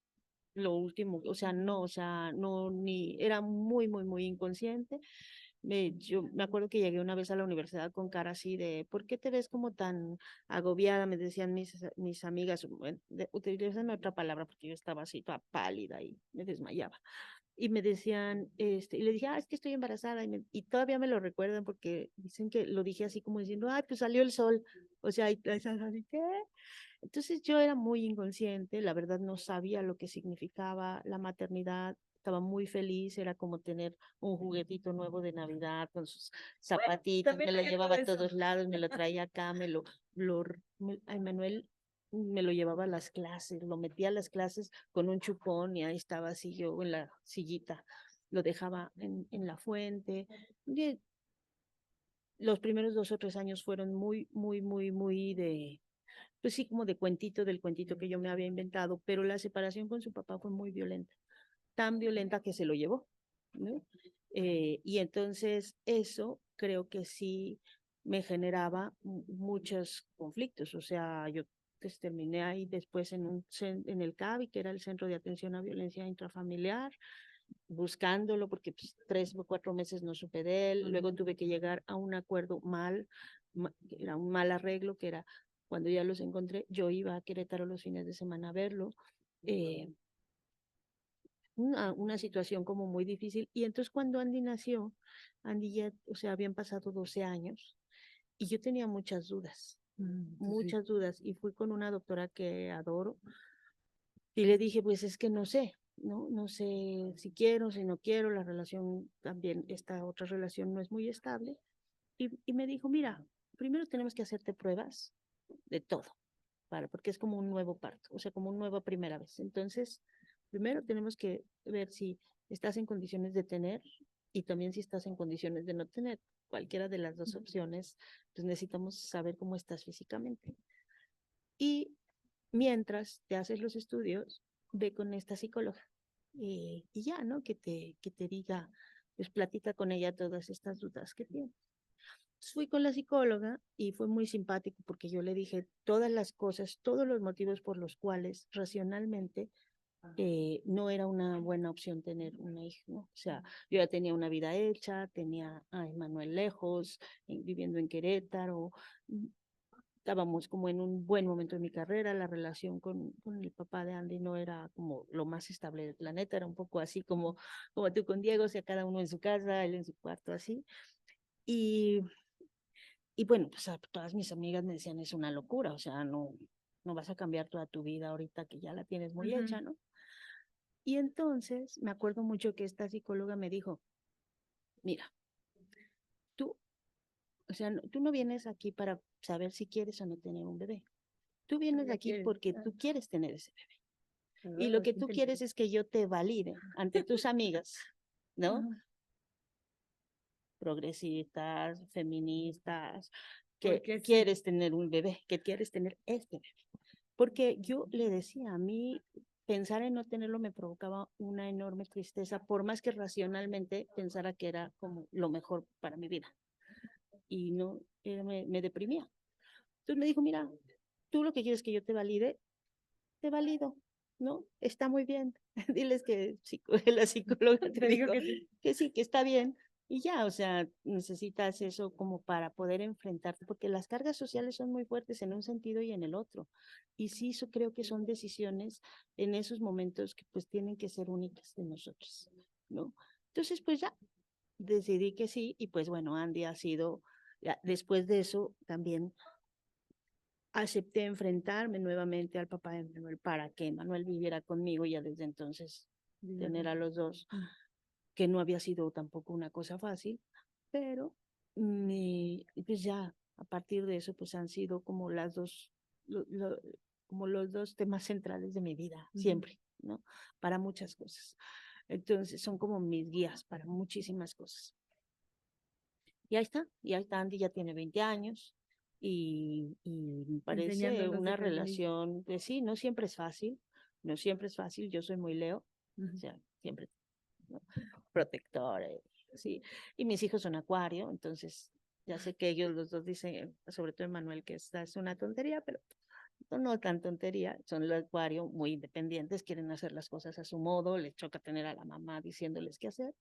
lo último, o sea, no, ni, era muy, muy, muy inconsciente. Yo me acuerdo que llegué una vez a la universidad con cara así de, ¿por qué te ves como tan agobiada? Me decían mis amigas, bueno, utilizan otra palabra porque yo estaba así toda pálida y me desmayaba. y me decían, y le dije, es que estoy embarazada, y todavía me lo recuerdan porque dicen que lo dije así como diciendo, ay, pues salió el sol, o sea, ¿qué? Entonces yo era muy inconsciente, la verdad no sabía lo que significaba la maternidad, estaba muy feliz, era como tener un juguetito nuevo de Navidad con sus zapatitos, me lo llevaba a todos lados, me lo traía acá, a Manuel me lo llevaba a las clases, lo metía a las clases con un chupón y ahí estaba así yo en la sillita, lo dejaba en la fuente. Y los primeros 2 o 3 años fueron muy pues sí, como de cuentito, del cuentito que yo me había inventado, pero la separación con su papá fue muy violenta, tan violenta que se lo llevó, ¿no? Y entonces eso creo que sí me generaba muchos conflictos, o sea, yo pues, terminé ahí después en el CAVI, que era el Centro de Atención a Violencia Intrafamiliar, buscándolo porque pues, 3 o 4 meses no supe de él, luego tuve que llegar a un acuerdo era un mal arreglo, que era cuando ya los encontré, yo iba a Querétaro los fines de semana a verlo, eh, una situación como muy difícil, y entonces cuando Andy nació, Andy ya, o sea, habían pasado 12 años, y yo tenía muchas dudas, y fui con una doctora que adoro, y le dije, pues es que no sé, no sé si quiero, si no quiero, la relación también, esta otra relación no es muy estable. Y me dijo, mira, primero tenemos que hacerte pruebas de todo, porque es como un nuevo parto, o sea, como una nueva primera vez. Entonces, primero tenemos que ver si estás en condiciones de tener y también si estás en condiciones de no tener. Cualquiera de las dos opciones, pues necesitamos saber cómo estás físicamente. Y mientras te haces los estudios, ve con esta psicóloga y ya, ¿no? Que te diga, pues platica con ella todas estas dudas que tienes. Fui con la psicóloga y fue muy simpático porque yo le dije todas las cosas, todos los motivos por los cuales racionalmente no era una buena opción tener una hija, ¿no? O sea, yo ya tenía una vida hecha, tenía a Emanuel lejos, viviendo en Querétaro, estábamos como en un buen momento de mi carrera, la relación con el papá de Andy no era como lo más estable del planeta, era un poco así como tú con Diego, o sea, cada uno en su casa, él en su cuarto, así. Y, y bueno, pues a todas mis amigas me decían, es una locura, o sea, no vas a cambiar toda tu vida ahorita que ya la tienes muy hecha, ¿no? Y entonces me acuerdo mucho que esta psicóloga me dijo, mira, tú, o sea, tú no vienes aquí para saber si quieres o no tener un bebé. Tú vienes aquí porque tú quieres tener ese bebé. Y lo que tú quieres es que yo te valide ante tus amigas, ¿no? Progresistas, feministas, que quieres tener un bebé, que quieres tener este bebé. Porque yo le decía, a mí pensar en no tenerlo me provocaba una enorme tristeza, por más que racionalmente pensara que era como lo mejor para mi vida. Y no, me deprimía. Entonces me dijo, mira, tú lo que quieres que yo te valide, te valido, ¿no? Está muy bien. Diles que la psicóloga te dijo que sí, que está bien. Y ya, o sea, necesitas eso como para poder enfrentarte, porque las cargas sociales son muy fuertes en un sentido y en el otro. Y sí, eso creo que son decisiones en esos momentos que pues tienen que ser únicas de nosotros, ¿no? Entonces, pues ya, decidí que sí, y pues bueno, Andy ha sido, ya, después de eso también acepté enfrentarme nuevamente al papá de Manuel para que Manuel viviera conmigo, ya desde entonces tener a los dos, que no había sido tampoco una cosa fácil, pero pues ya a partir de eso pues han sido como como los dos temas centrales de mi vida, siempre, ¿no? Para muchas cosas. Entonces son como mis guías para muchísimas cosas. Y ahí está Andy, ya tiene 20 años y me parece una relación, pues sí, no siempre es fácil, no siempre es fácil, yo soy muy Leo, o sea, siempre, ¿no? Protectora, sí, y mis hijos son Acuario, entonces ya sé que ellos los dos dicen, sobre todo Manuel, que esta es una tontería, pero no tan tontería, son los Acuario muy independientes, quieren hacer las cosas a su modo, les choca tener a la mamá diciéndoles qué hacer.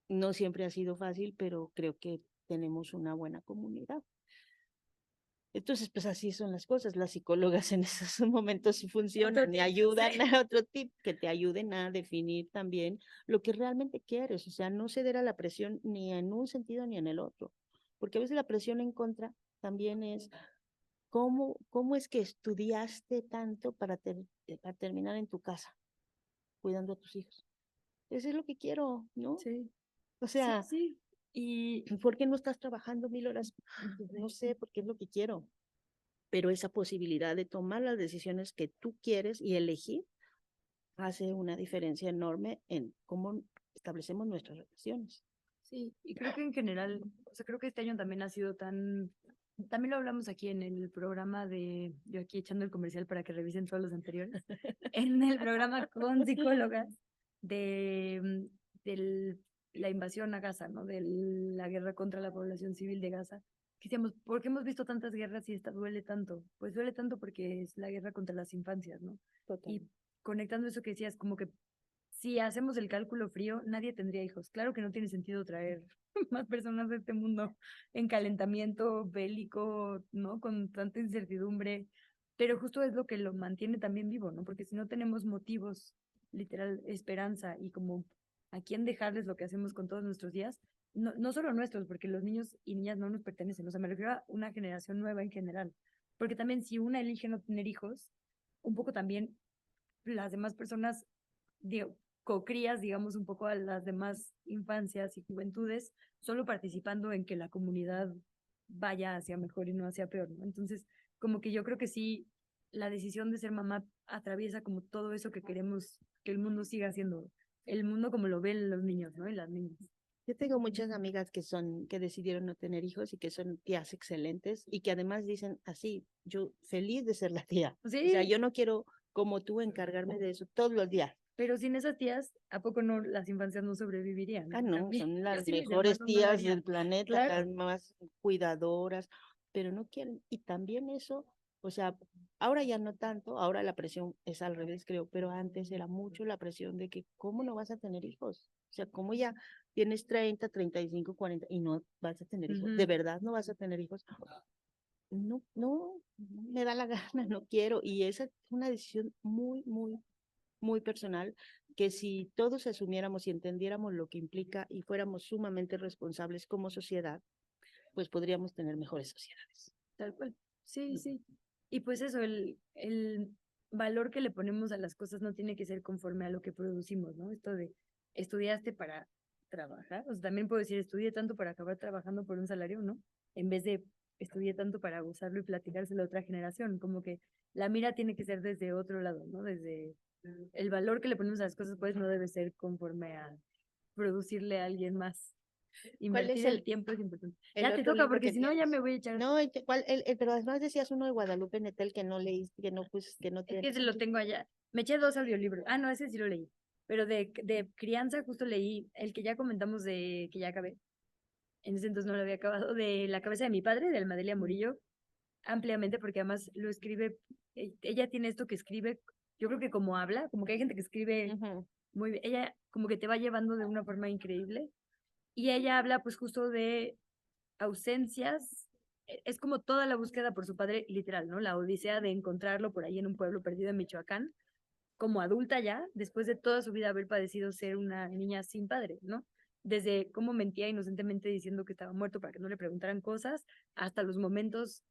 No siempre ha sido fácil, pero creo que tenemos una buena comunidad. Entonces, pues así son las cosas. Las psicólogas en esos momentos sí Otro funcionan y tip, ayudan sí. a otro tip que te ayuden a definir también lo que realmente quieres. O sea, no ceder a la presión ni en un sentido ni en el otro. Porque a veces la presión en contra también es cómo es que estudiaste tanto para terminar en tu casa, cuidando a tus hijos. Eso es lo que quiero, ¿no? Sí, O sí, sea, sí. Y ¿por qué no estás trabajando 1000 horas? Pues no sé, porque es lo que quiero. Pero esa posibilidad de tomar las decisiones que tú quieres y elegir hace una diferencia enorme en cómo establecemos nuestras relaciones. sí, y creo que en general, o sea, creo que este año también ha sido también lo hablamos aquí en el programa yo aquí echando el comercial para que revisen todos los anteriores, en el programa con psicólogas de la invasión a Gaza, ¿no? De la guerra contra la población civil de Gaza. Que decíamos, ¿por qué hemos visto tantas guerras y esta duele tanto? Pues duele tanto porque es la guerra contra las infancias, ¿no? Total. Y conectando eso que decías, como que si hacemos el cálculo frío, nadie tendría hijos. Claro que no tiene sentido traer más personas de este mundo en calentamiento bélico, ¿no? Con tanta incertidumbre, pero justo es lo que lo mantiene también vivo, ¿no? Porque si no tenemos motivos, literal, esperanza y como a quién dejarles lo que hacemos con todos nuestros días, no, no solo nuestros, porque los niños y niñas no nos pertenecen, o sea, me refiero a una generación nueva en general, porque también si una elige no tener hijos, un poco también las demás personas, digo, cocrías, digamos, un poco a las demás infancias y juventudes, solo participando en que la comunidad vaya hacia mejor y no hacia peor, ¿no? Entonces, como que yo creo que sí, la decisión de ser mamá atraviesa como todo eso que queremos que el mundo siga siendo, el mundo como lo ven los niños, ¿no? Y las niñas. Yo tengo muchas amigas que decidieron no tener hijos y que son tías excelentes y que además dicen así, yo feliz de ser la tía. O sea, Sí, yo no quiero como tú encargarme de eso todos los días. pero sin esas tías, ¿a poco no las infancias no sobrevivirían? Ah, ¿No? no, También, son yo las sí mis mejores hermanos no lo tías haría. del planeta, Claro. las más cuidadoras, pero no quieren. Y también eso, o sea, ahora ya no tanto, ahora la presión es al revés, creo, pero antes era mucho la presión de que, ¿cómo no vas a tener hijos? O sea, ¿cómo ya tienes 30, 35, 40 y no vas a tener hijos? ¿De Ujú. verdad no vas a tener hijos? No, no, no me da la gana, no quiero. Y esa es una decisión muy personal, que si todos asumiéramos y entendiéramos lo que implica y fuéramos sumamente responsables como sociedad, pues podríamos tener mejores sociedades. Tal cual. Sí, sí. Y pues eso, el valor que le ponemos a las cosas no tiene que ser conforme a lo que producimos, ¿no? Esto de estudiaste para trabajar, o sea, también puedo decir estudié tanto para acabar trabajando por un salario, ¿no? En vez de estudié tanto para gozarlo y platicárselo a otra generación, como que la mira tiene que ser desde otro lado, ¿no? Desde el valor que le ponemos a las cosas, pues no debe ser conforme a producirle a alguien más. ¿Cuál es Invertir el tiempo es importante. el Ya te otro toca, libro porque que si no ya me tienes? voy a echar. No, pero además decías uno de Guadalupe Nettel que no leíste, que no, pues, que no Es que tienes ese lo aquí. tengo allá. Me eché 2 audiolibros. Ah, no, ese sí lo leí. Pero de crianza justo leí el que ya comentamos de que ya acabé. En ese entonces no lo había acabado. De La cabeza de mi padre, de Almadelia Murillo, ampliamente, porque además lo escribe. Ella tiene esto que escribe, yo creo que como habla, como que hay gente que escribe Ujú. muy bien. Ella como que te va llevando de una forma increíble. Y ella habla pues justo de ausencias. Es como toda la búsqueda por su padre, literal, ¿no? La odisea de encontrarlo por ahí en un pueblo perdido en Michoacán como adulta ya, después de toda su vida haber padecido ser una niña sin padre, ¿no? Desde cómo mentía inocentemente diciendo que estaba muerto para que no le preguntaran cosas, hasta los momentos,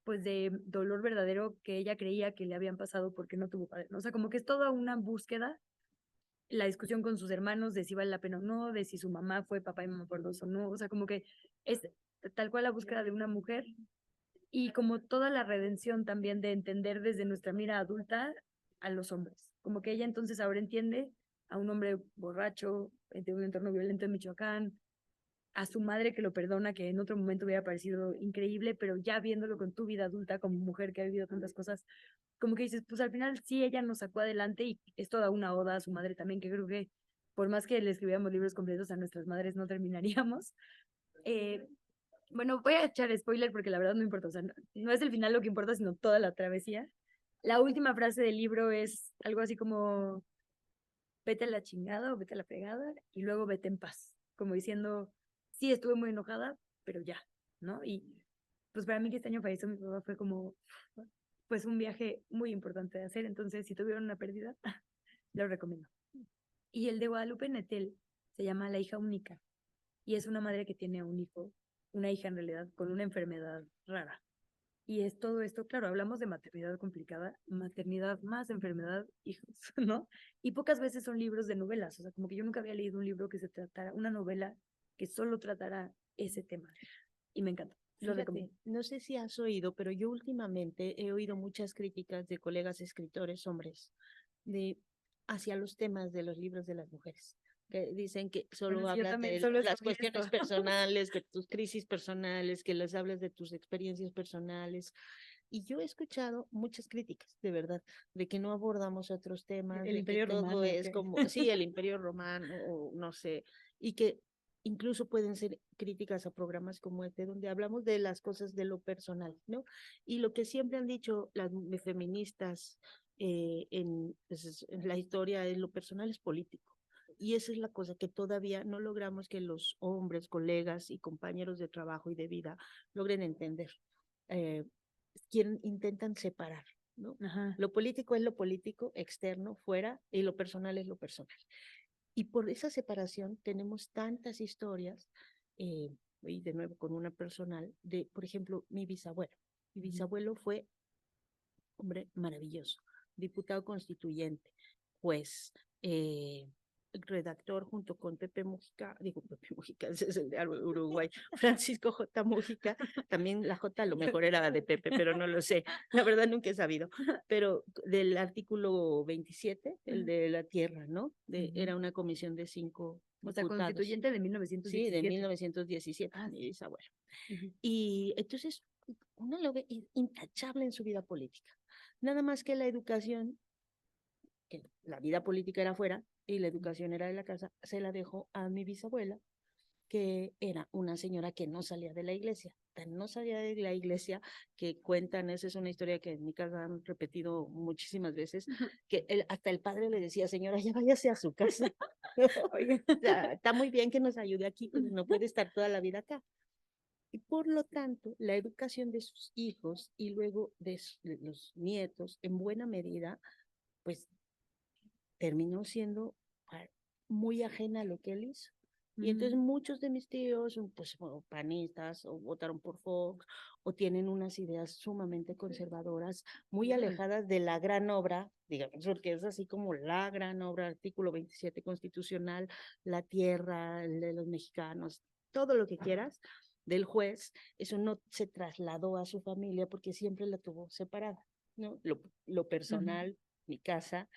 pues, de dolor verdadero que ella creía que le habían pasado porque no tuvo padre, ¿no? O sea, como que es toda una búsqueda, la discusión con sus hermanos de si vale la pena o no, de si su mamá fue papá y mamá por dos o no, o sea, como que es tal cual la búsqueda de una mujer y como toda la redención también de entender desde nuestra mira adulta a los hombres. Como que ella entonces ahora entiende a un hombre borracho de un entorno violento en Michoacán, a su madre que lo perdona, que en otro momento hubiera parecido increíble, pero ya viéndolo con tu vida adulta como mujer que ha vivido tantas cosas, como que dices, pues al final sí, ella nos sacó adelante y es toda una oda a su madre también, que creo que por más que le escribiéramos libros completos a nuestras madres no terminaríamos. Eh, bueno, voy a echar spoiler porque la verdad no importa, o sea, no es el final lo que importa, sino toda la travesía. La última frase del libro es algo así como, vete a la chingada o vete a la fregada y luego vete en paz, como diciendo, sí, estuve muy enojada, pero ya, ¿no? Y pues para mí que este año falleció mi papá fue como, pues un viaje muy importante de hacer, entonces si tuvieron una pérdida, lo recomiendo. Y el de Guadalupe Nettel se llama La hija única, y es una madre que tiene un hijo, una hija en realidad, con una enfermedad rara. Y es todo esto, claro, hablamos de maternidad complicada, maternidad más enfermedad, hijos, ¿no? Y pocas veces son libros de novelas, o sea, como que yo nunca había leído un libro que se tratara, una novela que solo tratara ese tema. Y me encanta, lo Fíjate, recomiendo. no sé si has oído, pero yo últimamente he oído muchas críticas de colegas escritores hombres de hacia los temas de los libros de las mujeres, que dicen que Bueno, solo sí, yo hablas también de solo las escogí esto. cuestiones personales, que tus crisis personales, que les hablas de tus experiencias personales. Y yo he escuchado muchas críticas, de verdad, de que no abordamos otros temas, El de que Imperio todo Romano, es que como, sí, el Imperio Romano, o no sé, y que incluso pueden ser críticas a programas como este, donde hablamos de las cosas de lo personal, ¿no? Y lo que siempre han dicho las feministas pues, en la historia es lo personal es político. Y esa es la cosa que todavía no logramos que los hombres, colegas y compañeros de trabajo y de vida logren entender. Eh, intentan separar, ¿no? ajá. Lo político es lo político, externo, fuera, y lo personal es lo personal. Y por esa separación tenemos tantas historias, y de nuevo con una personal, de, por ejemplo, mi bisabuelo. Mi bisabuelo fue hombre maravilloso, diputado constituyente, juez, redactor junto con Pepe Mujica, digo Pepe Mujica, ese es el de Uruguay, Francisco J. Mujica, también la J a lo mejor era de Pepe, pero no lo sé, la verdad nunca he sabido, pero del artículo 27, el de la tierra, ¿no? Era una comisión de 5 O sea, diputados, constituyente de sí, de 1917. 1917, Ah, mi sí. bisabuelo. Ujú. Y entonces uno lo ve intachable en su vida política. Nada más que la educación, que la vida política era afuera y la educación era de la casa, se la dejó a mi bisabuela, que era una señora que no salía de la iglesia. Tan no salía de la iglesia que cuentan, esa es una historia que en mi casa han repetido muchísimas veces, que hasta el padre le decía, señora, ya váyase a su casa. Oigan. O sea, está muy bien que nos ayude aquí, pero no puede estar toda la vida acá. Y por lo tanto, la educación de sus hijos y luego de los nietos, en buena medida, pues terminó siendo muy ajena a lo que él hizo. Y entonces muchos de mis tíos, pues panistas, o votaron por Fox, o tienen unas ideas sumamente conservadoras, muy alejadas de la gran obra, digamos, porque es así como la gran obra, artículo 27 constitucional, la tierra, el de los mexicanos, todo lo que quieras, del juez, eso no se trasladó a su familia porque siempre la tuvo separada, ¿no? Lo personal, mi casa,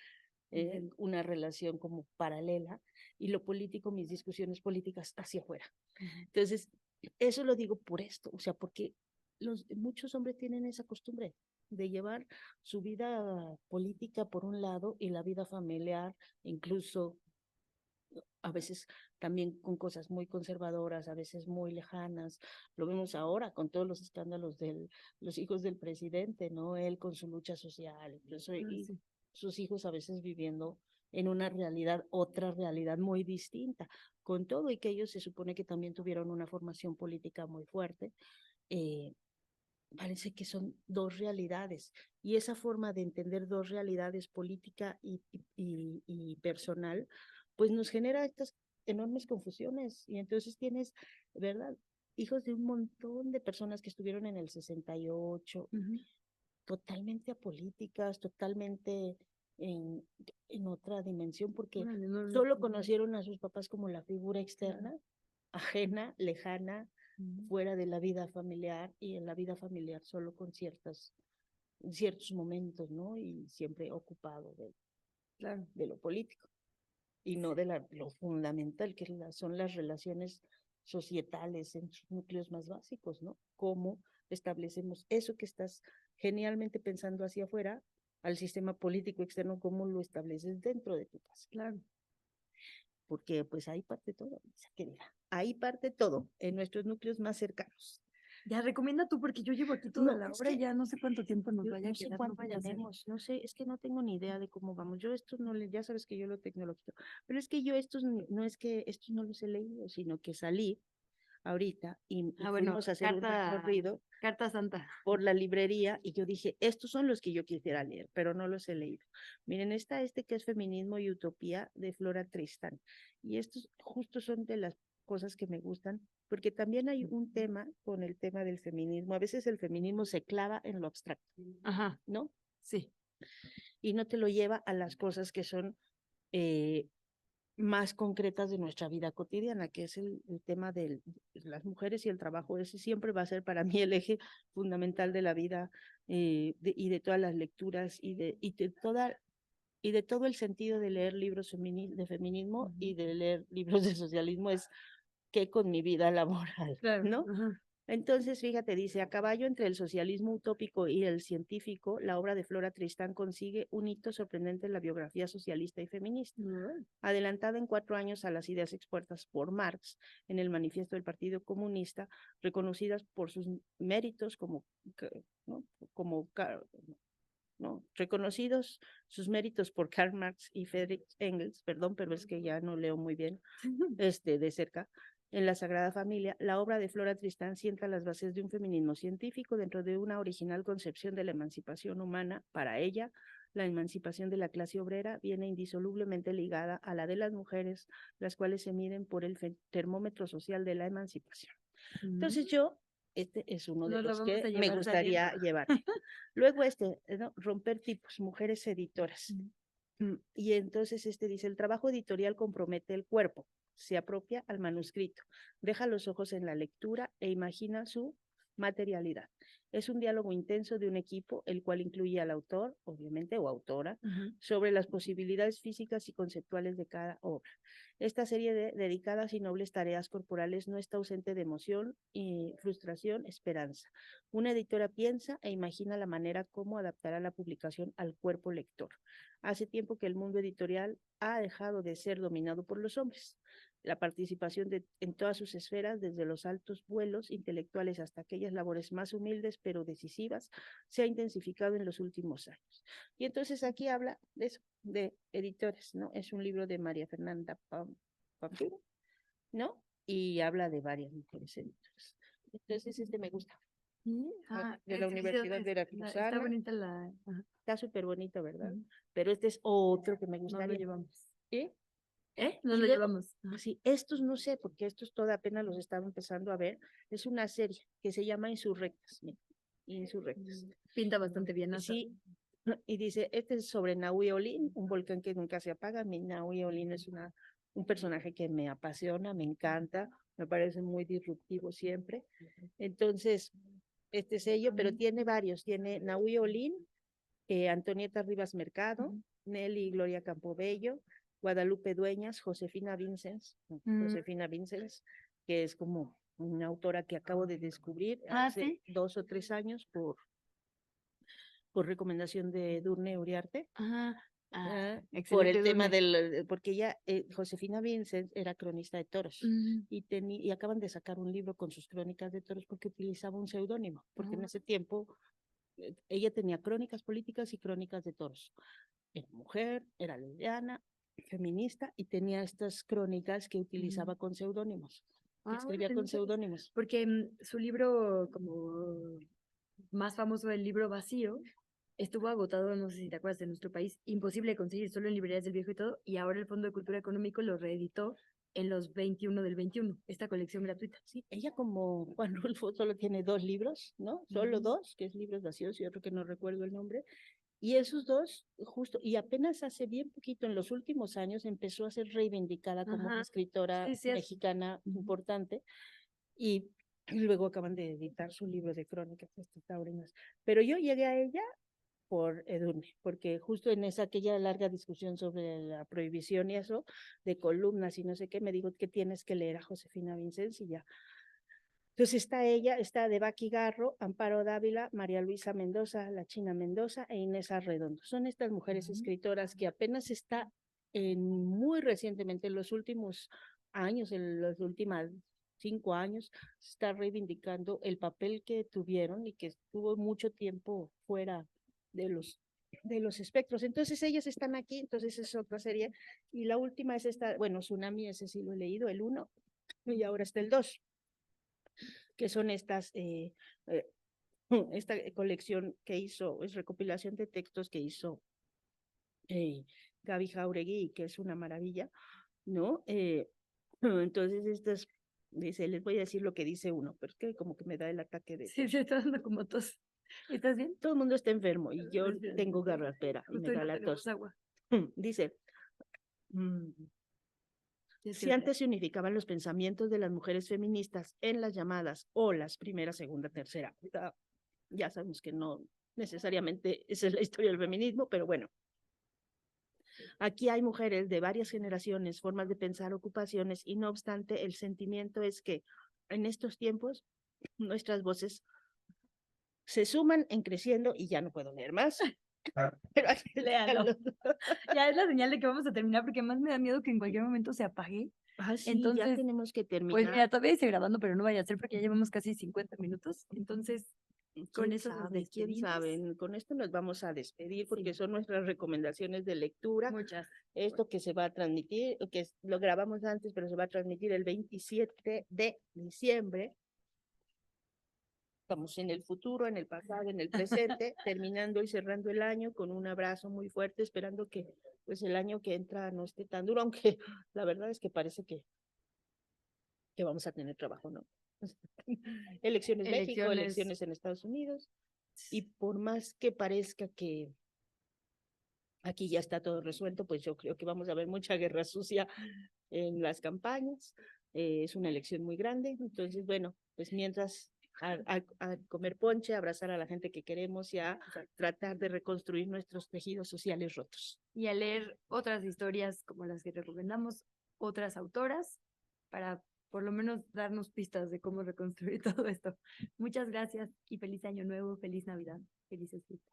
una relación como paralela, y lo político, mis discusiones políticas hacia afuera. Entonces, eso lo digo por esto, o sea, porque muchos hombres tienen esa costumbre de llevar su vida política por un lado y la vida familiar, incluso a veces también con cosas muy conservadoras, a veces muy lejanas. Lo vemos ahora con todos los escándalos de los hijos del presidente, ¿no? Él con su lucha social, incluso, y Sí. sus hijos a veces viviendo en una realidad, otra realidad muy distinta, con todo y que ellos se supone que también tuvieron una formación política muy fuerte. eh, Parece que son dos realidades, y esa forma de entender dos realidades, política y personal, pues nos genera estas enormes confusiones. Y entonces tienes, ¿verdad? Hijos de un montón de personas que estuvieron en el 68, totalmente apolíticas, totalmente en, en otra dimensión, porque Órale, no, no. solo conocieron a sus papás como la figura externa, ajena, lejana, fuera de la vida familiar, y en la vida familiar solo con ciertos momentos, ¿no? Y siempre ocupado Claro. de lo político y no de lo fundamental, que son las relaciones societales en sus núcleos más básicos, ¿no? Cómo establecemos eso que estás genialmente pensando hacia afuera, al sistema político externo, cómo lo estableces dentro de tu casa. Claro. Porque pues ahí parte todo, querida. Ahí parte todo, en nuestros núcleos más cercanos. Ya recomienda tú, porque yo llevo aquí toda No, la es obra y que ya no sé cuánto tiempo nos vaya a no sé quedar, no cuánto vaya a ser. tenemos, no sé, es que no tengo ni idea de cómo vamos. Yo estos no le, ya sabes que yo lo tecnológico, pero es que yo estos no es que estos no los he leído, sino que salí ahorita y Bueno, fuimos a hacer un carta, recorrido carta santa. por la librería y yo dije, estos son los que yo quisiera leer, pero no los he leído. Miren, está este que es Feminismo y Utopía de Flora Tristán. Y estos justo son de las cosas que me gustan, porque también hay un tema con el tema del feminismo. A veces el feminismo se clava en lo abstracto, Ajá, ¿no? sí. Y no te lo lleva a las cosas que son eh, más concretas de nuestra vida cotidiana, que es el tema de las mujeres y el trabajo. Ese siempre va a ser para mí el eje fundamental de la vida y de todas las lecturas y de todo el sentido de leer libros de feminismo y de leer libros de socialismo es que con mi vida laboral, Claro. ¿no? Ajá. Entonces, fíjate, dice, a caballo entre el socialismo utópico y el científico, la obra de Flora Tristán consigue un hito sorprendente en la biografía socialista y feminista. Adelantada en 4 años a las ideas expuestas por Marx en el manifiesto del Partido Comunista, reconocidas por sus méritos ¿no? como ¿no? Reconocidos sus méritos por Karl Marx y Friedrich Engels, perdón, pero es que ya no leo muy bien de cerca, en la Sagrada Familia, la obra de Flora Tristán sienta las bases de un feminismo científico dentro de una original concepción de la emancipación humana. Para ella, la emancipación de la clase obrera viene indisolublemente ligada a la de las mujeres, las cuales se miden por el termómetro social de la emancipación. Entonces este es uno de Nos lo los vamos a que me llevar gustaría saliendo. llevarme. Luego ¿no? Romper tipos, mujeres editoras. Y entonces dice, el trabajo editorial compromete el cuerpo, se apropia al manuscrito, deja los ojos en la lectura e imagina su materialidad. Es un diálogo intenso de un equipo, el cual incluye al autor, obviamente, o autora, sobre las posibilidades físicas y conceptuales de cada obra. Esta serie de dedicadas y nobles tareas corporales no está ausente de emoción, y frustración, esperanza. Una editora piensa e imagina la manera como adaptará la publicación al cuerpo lector. Hace tiempo que el mundo editorial ha dejado de ser dominado por los hombres. La participación en todas sus esferas, desde los altos vuelos intelectuales hasta aquellas labores más humildes pero decisivas, se ha intensificado en los últimos años. Y entonces aquí habla de eso, de editores, ¿no? Es un libro de María Fernanda Pamplona, ¿no? Y habla de varias mujeres editoras. Entonces me gusta. De la Universidad Veracruzana. Está bonita la... Ajá. Está súper bonito, ¿verdad? Pero este es otro que me gustaría. No lo llevamos. ¿Sí? No y lo luego, llevamos. sí, estos no sé, porque estos todavía apenas los estaba empezando a ver. Es una serie que se llama Insurrectas. Mira, Insurrectas. Pinta bastante bien. ¿No? Sí, y dice, este es sobre Nahui Olin, un volcán que nunca se apaga. Mi Nahui Olin es un personaje que me apasiona, me encanta, me parece muy disruptivo siempre. Entonces, este sello, pero tiene varios. Tiene Nahui Olin, Antonieta Rivas Mercado, Nelly y Gloria Campobello, Guadalupe Dueñas, Josefina Vincens, que es como una autora que acabo de descubrir hace 2 o 3 años por recomendación de Durne Uriarte. Por el tema porque ella, Josefina Vincent, era cronista de toros y acaban de sacar un libro con sus crónicas de toros porque utilizaba un seudónimo, porque en ese tiempo ella tenía crónicas políticas y crónicas de toros. Era mujer, era lesbiana, feminista y tenía estas crónicas que utilizaba con seudónimos, que escribía con seudónimos. Porque su libro como más famoso, el libro Vacío, estuvo agotado, no sé si te acuerdas, de nuestro país, imposible de conseguir, solo en librerías del Viejo y todo, y ahora el Fondo de Cultura Económico lo reeditó en los 21 del 21, esta colección gratuita. Sí, ella como Juan Rulfo solo tiene 2 libros, ¿no? Solo 2, que es Libros Vacíos y otro que no recuerdo el nombre. Y esos 2, justo, y apenas hace bien poquito, en los últimos años, empezó a ser reivindicada como una escritora mexicana importante. Y luego acaban de editar su libro de crónicas taurinas. Pero yo llegué a ella por Edurne, porque justo en aquella larga discusión sobre la prohibición y eso, de columnas y no sé qué, me dijo que tienes que leer a Josefina Vicens y ya. Entonces está ella, está Debaki Garro, Amparo Dávila, María Luisa Mendoza, La China Mendoza e Inés Arredondo. Son estas mujeres escritoras que apenas está muy recientemente, en los últimos años, en los últimos 5 años, se está reivindicando el papel que tuvieron y que estuvo mucho tiempo fuera de los espectros. Entonces ellas están aquí, entonces es otra serie. Y la última es esta, bueno, Tsunami, ese sí lo he leído, el 1, y ahora está el 2. que son esta colección que hizo, es recopilación de textos que hizo Gaby Jauregui, que es una maravilla, ¿no? Entonces, dice, les voy a decir lo que dice uno, pero es que como que me da el ataque de Sí, tos. se está dando como tos. ¿Estás bien? Todo el mundo está enfermo y yo tengo garrapera y me Justo hoy da no la tenemos tos. agua. Dice, mm, Tienes que si beber. antes se unificaban los pensamientos de las mujeres feministas en las llamadas olas primera, segunda, tercera, ya sabemos que no necesariamente esa es la historia del feminismo, pero bueno, aquí hay mujeres de varias generaciones, formas de pensar, ocupaciones, y no obstante, el sentimiento es que en estos tiempos nuestras voces se suman en creciendo y ya no puedo leer más. Pero aquí Léalo. los... Ya es la señal de que vamos a terminar, porque más me da miedo que en cualquier momento se apague. Ah, sí, ya Entonces, tenemos que pues terminar. mira, todavía estoy grabando, pero no vaya a ser porque ya llevamos casi 50 minutos. Entonces, con eso nos ¿Quién despedimos. sabe? Con esto nos vamos a despedir porque Sí. son nuestras recomendaciones de lectura. Muchas. Esto que se va a transmitir, que lo grabamos antes, pero se va a transmitir el 27 de diciembre. Estamos en el futuro, en el pasado, en el presente, terminando y cerrando el año con un abrazo muy fuerte, esperando que pues el año que entra no esté tan duro, aunque la verdad es que parece que vamos a tener trabajo, ¿no? Elecciones México, Elecciones. elecciones en Estados Unidos, y por más que parezca que aquí ya está todo resuelto, pues yo creo que vamos a ver mucha guerra sucia en las campañas. Es una elección muy grande, entonces, bueno, pues mientras a comer ponche, a abrazar a la gente que queremos y a tratar de reconstruir nuestros tejidos sociales rotos. Y a leer otras historias como las que recomendamos, otras autoras, para por lo menos darnos pistas de cómo reconstruir todo esto. Muchas gracias y feliz año nuevo, feliz Navidad, felices fiestas.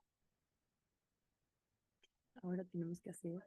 Ahora tenemos que hacer